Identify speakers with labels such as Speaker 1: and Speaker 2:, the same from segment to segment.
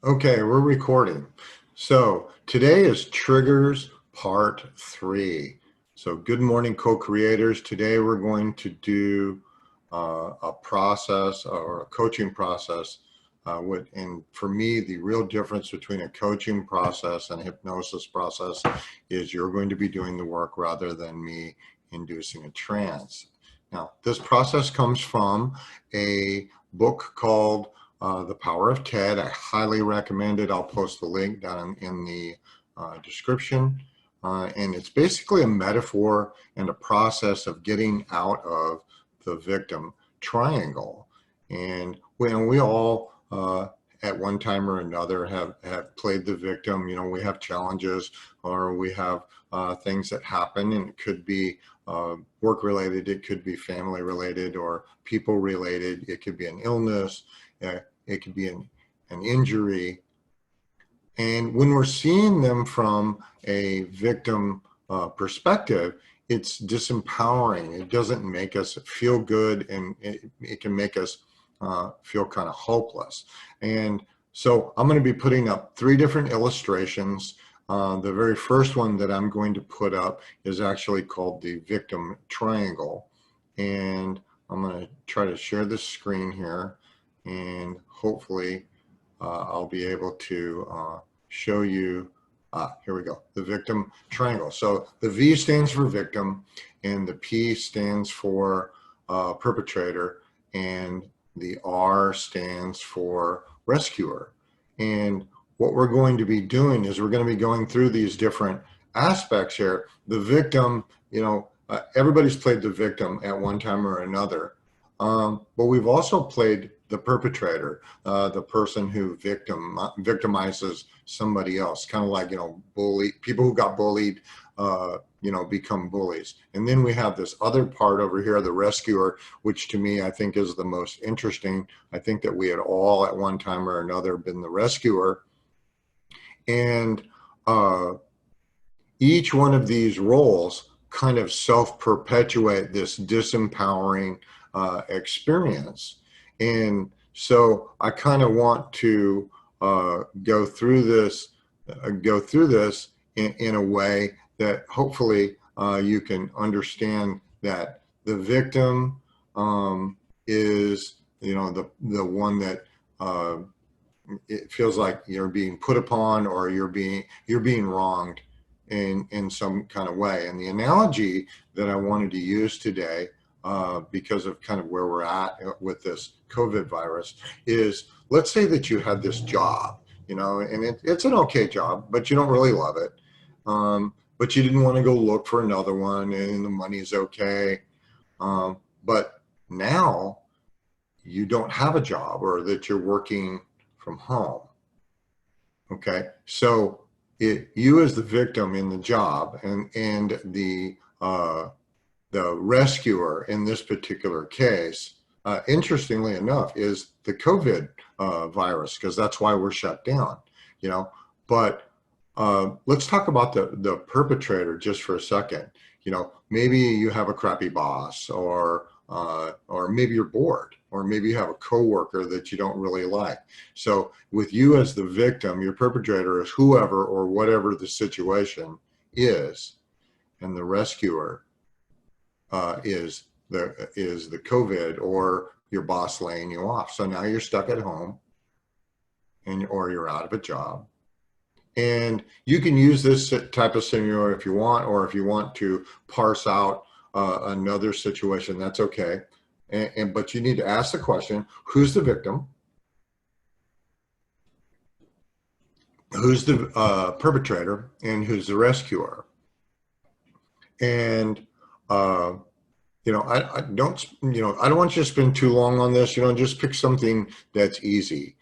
Speaker 1: Okay, we're recording. So today is triggers part 3. So good morning, co-creators. Today we're going to do a process or a coaching process. And for me, the real difference between a coaching process and a hypnosis process is you're going to be doing the work rather than me inducing a trance. Now, this process comes from a book called The Power of TED. I highly recommend it. I'll post the link down in the description. And it's basically a metaphor and a process of getting out of the victim triangle. And when we all, at one time or another, have played the victim, we have challenges or we have things that happen, and it could be work related, it could be family related or people related, it could be an illness. It could be an injury. And when we're seeing them from a victim perspective, it's disempowering. It doesn't make us feel good, and it can make us feel kind of hopeless. And so I'm going to be putting up 3 different illustrations. The very first one that I'm going to put up is actually called the victim triangle. And I'm going to try to share this screen here, and hopefully I'll be able to show you. Here we go, the victim triangle. So the V stands for victim, and the P stands for perpetrator, and the R stands for rescuer. And what we're going to be doing is we're going to be going through these different aspects here. The victim, everybody's played the victim at one time or another. But we've also played the perpetrator, the person who victimizes somebody else, kind of like, people who got bullied, become bullies. And then we have this other part over here, the rescuer, which to me, I think is the most interesting. I think that we had all at one time or another been the rescuer. And each one of these roles kind of self-perpetuate this disempowering experience. And so I kind of want to go through this in a way that hopefully you can understand that the victim is, the one that it feels like you're being put upon, or you're being wronged in some kind of way. And the analogy that I wanted to use today, because of kind of where we're at with this COVID virus, is, let's say that you had this job, and it's an okay job, but you don't really love it. But you didn't want to go look for another one, and the money's okay. But now you don't have a job, or that you're working from home. Okay, so you as the victim in the job, and the rescuer in this particular case, interestingly enough, is the COVID virus, because that's why we're shut down. But let's talk about the perpetrator just for a second. Maybe you have a crappy boss, or maybe you're bored, or maybe you have a coworker that you don't really like. So with you as the victim, your perpetrator is whoever or whatever the situation is, and the rescuer is the COVID, or your boss laying you off. So now you're stuck at home, or you're out of a job. And you can use this type of scenario if you want, or if you want to parse out another situation, that's okay. But you need to ask the question: who's the victim? Who's the perpetrator? And who's the rescuer? And I don't want you to spend too long on this. Just pick something that's easy.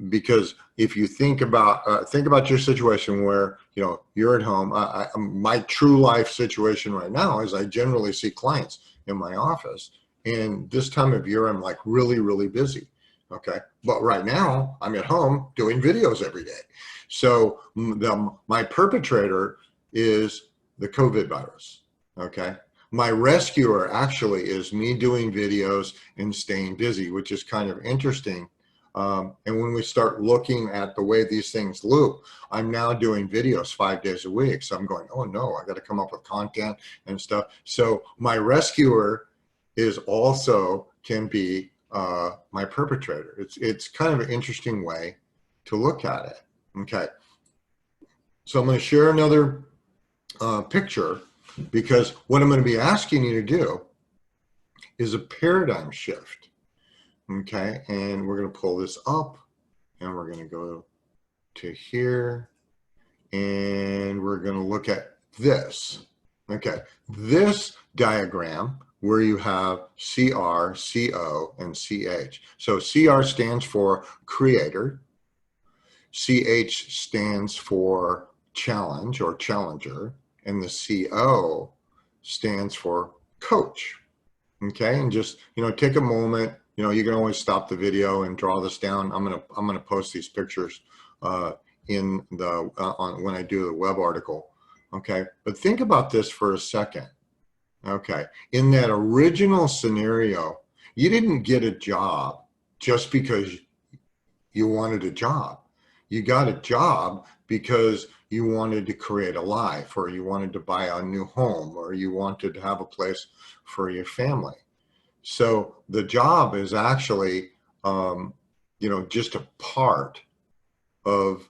Speaker 1: Because if you think about your situation where you're at home. My true life situation right now is I generally see clients in my office, and this time of year I'm like really, really busy. Okay, but right now I'm at home doing videos every day. So my perpetrator is the COVID virus. Okay, my rescuer actually is me doing videos and staying busy, which is kind of interesting. And when we start looking at the way these things loop, I'm now doing videos 5 days a week. So I'm going, oh no, I got to come up with content and stuff. So my rescuer is also can be my perpetrator. It's kind of an interesting way to look at it. Okay. So I'm going to share another picture, because what I'm going to be asking you to do is a paradigm shift. Okay, and we're going to pull this up, and we're going to go to here, and we're going to look at this. Okay, this diagram where you have CR, CO, and CH. So CR stands for creator, CH stands for challenge or challenger, and the CO stands for coach. Okay, and just, take a moment. You can always stop the video and draw this down. I'm gonna post these pictures in the when I do the web article. Okay, but think about this for a second. Okay, in that original scenario, you didn't get a job just because you wanted a job. You got a job because you wanted to create a life, or you wanted to buy a new home, or you wanted to have a place for your family. So the job is actually, just a part of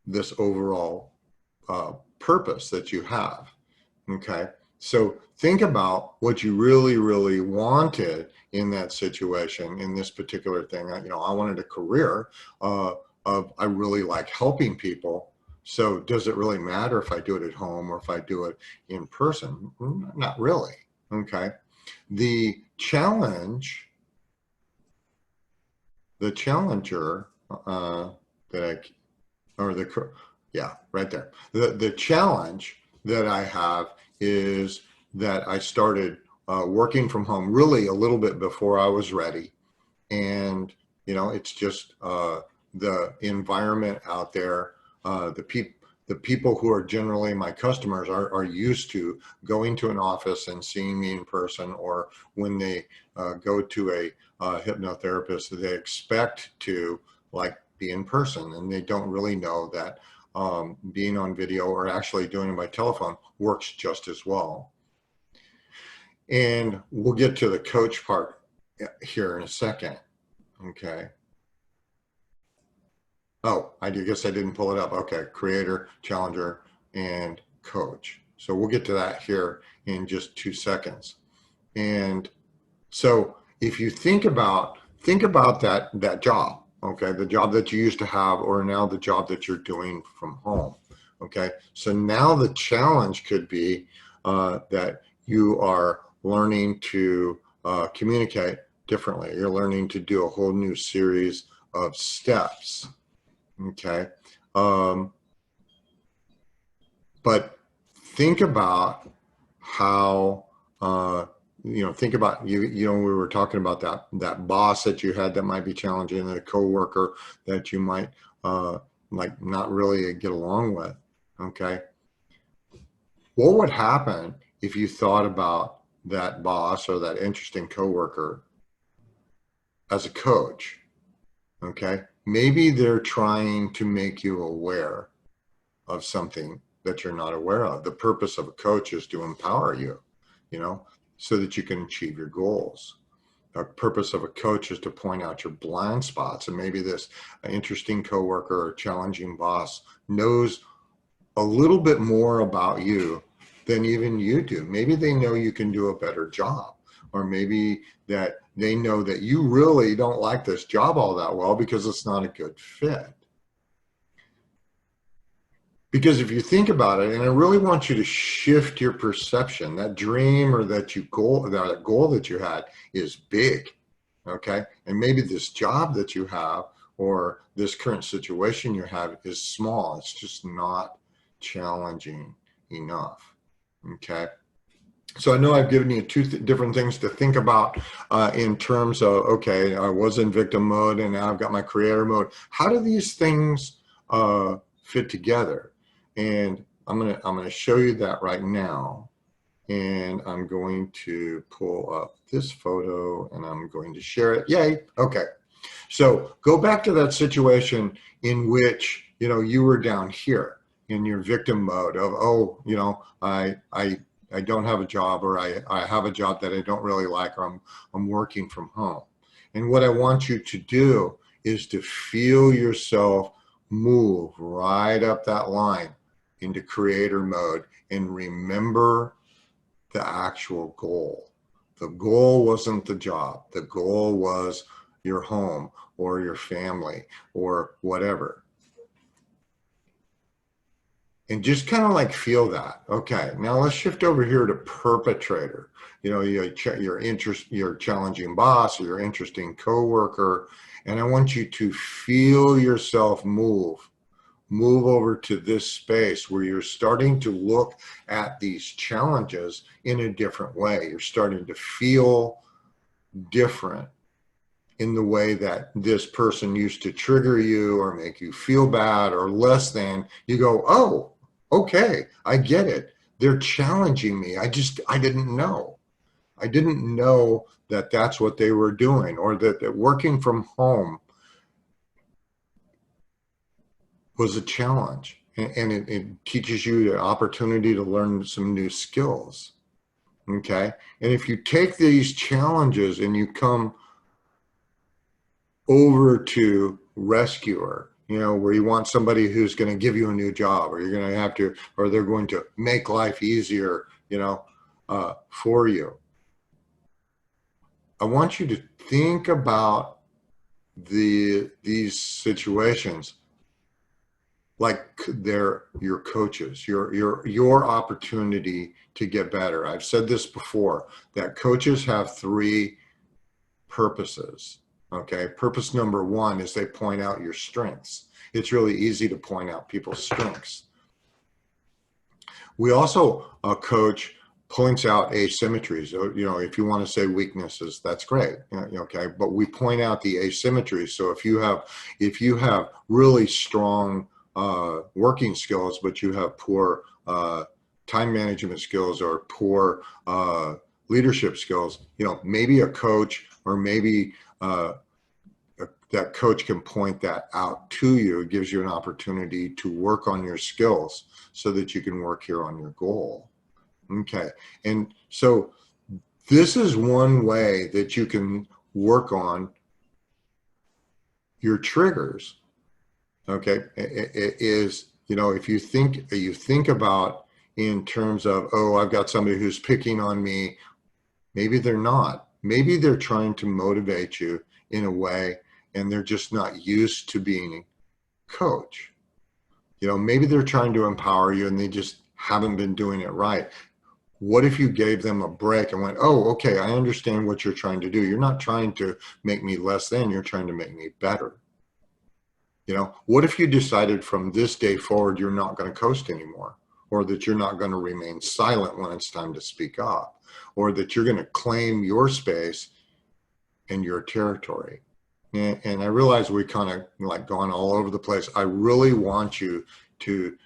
Speaker 1: this overall purpose that you have. Okay. So think about what you really, really wanted in that situation, in this particular thing. I wanted a career I really like helping people. So does it really matter if I do it at home or if I do it in person? Not really. Okay. The challenger right there. The challenge that I have is that I started working from home really a little bit before I was ready. And, it's just the environment out there, the people who are generally my customers are used to going to an office and seeing me in person, or when they go to a hypnotherapist, they expect to be in person, and they don't really know that being on video or actually doing it by telephone works just as well. And we'll get to the coach part here in a second. Okay. Oh, I guess I didn't pull it up. Okay, creator, challenger, and coach. So we'll get to that here in just 2 seconds. And so if you think about that job, okay, the job that you used to have, or now the job that you're doing from home. Okay, so now the challenge could be that you are learning to communicate differently. You're learning to do a whole new series of steps. Okay. But think about how, think about we were talking about that boss that you had that might be challenging, and a coworker that you might not really get along with. Okay. What would happen if you thought about that boss or that interesting coworker as a coach? Okay. Maybe they're trying to make you aware of something that you're not aware of. The purpose of a coach is to empower you, so that you can achieve your goals. The purpose of a coach is to point out your blind spots. And maybe this interesting coworker or challenging boss knows a little bit more about you than even you do. Maybe they know you can do a better job, or maybe that they know that you really don't like this job all that well because it's not a good fit. Because if you think about it, and I really want you to shift your perception, that dream or that goal that you had is big, okay? And maybe this job that you have or this current situation you have is small. It's just not challenging enough, okay? So I know I've given you two different things to think about in terms of, okay, I was in victim mode and now I've got my creator mode. How do these things fit together? And I'm gonna show you that right now. And I'm going to pull up this photo and I'm going to share it. Yay, okay. So go back to that situation in which, you were down here in your victim mode of, oh, I don't have a job, or I have a job that I don't really like, or I'm working from home. And what I want you to do is to feel yourself move right up that line into creator mode and remember the actual goal. The goal wasn't the job. The goal was your home or your family or whatever. And just kind of like feel that. Okay, now let's shift over here to perpetrator. Your challenging boss, or your interesting coworker, and I want you to feel yourself move over to this space where you're starting to look at these challenges in a different way. You're starting to feel different in the way that this person used to trigger you or make you feel bad or less than. You go, oh, okay, I get it. They're challenging me. I didn't know. I didn't know that that's what they were doing, or that working from home was a challenge. And it teaches you the opportunity to learn some new skills. Okay. And if you take these challenges and you come over to rescuer, where you want somebody who's going to give you a new job, or you're going to have to, or they're going to make life easier, for you. I want you to think about these situations like they're your coaches, your opportunity to get better. I've said this before, that coaches have three purposes. Okay, purpose number one is they point out your strengths. It's really easy to point out people's strengths. We also, coach points out asymmetries. If you want to say weaknesses, that's great. Okay, but we point out the asymmetries. So if you have really strong working skills, but you have poor time management skills or poor leadership skills, maybe a coach, or maybe that coach can point that out to you. It gives you an opportunity to work on your skills so that you can work here on your goal. Okay, and so this is one way that you can work on your triggers. Okay, it is, if you think about in terms of, oh, I've got somebody who's picking on me. Maybe they're not. Maybe they're trying to motivate you in a way, and they're just not used to being a coach. Maybe they're trying to empower you and they just haven't been doing it right. What if you gave them a break and went, oh, okay, I understand what you're trying to do. You're not trying to make me less than, you're trying to make me better. What if you decided from this day forward, you're not going to coast anymore, or that you're not going to remain silent when it's time to speak up, or that you're going to claim your space and your territory. And I realize we kind of like gone all over the place. I really want you to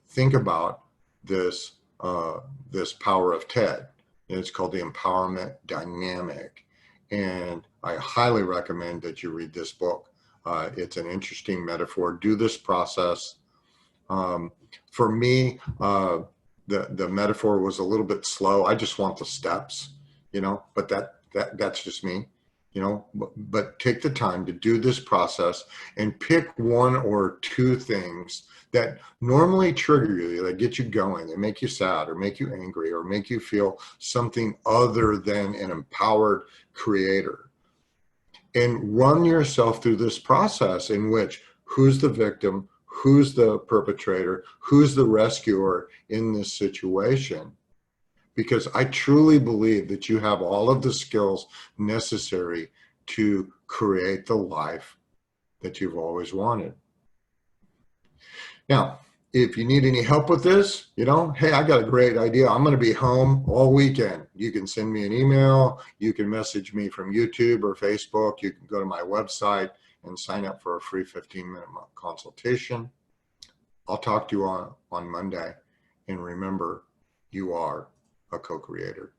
Speaker 1: think about this power of TED. And it's called the empowerment dynamic. And I highly recommend that you read this book. It's an interesting metaphor. Do this process. For me, the metaphor was a little bit slow. I just want the steps, but that's just me. But take the time to do this process and pick one or two things that normally trigger you, that get you going, that make you sad or make you angry or make you feel something other than an empowered creator. And run yourself through this process in which, who's the victim, who's the perpetrator, who's the rescuer in this situation. Because I truly believe that you have all of the skills necessary to create the life that you've always wanted. Now, if you need any help with this, hey, I got a great idea. I'm going to be home all weekend. You can send me an email. You can message me from YouTube or Facebook. You can go to my website and sign up for a free 15-minute consultation. I'll talk to you on Monday. And remember, you are a co-creator.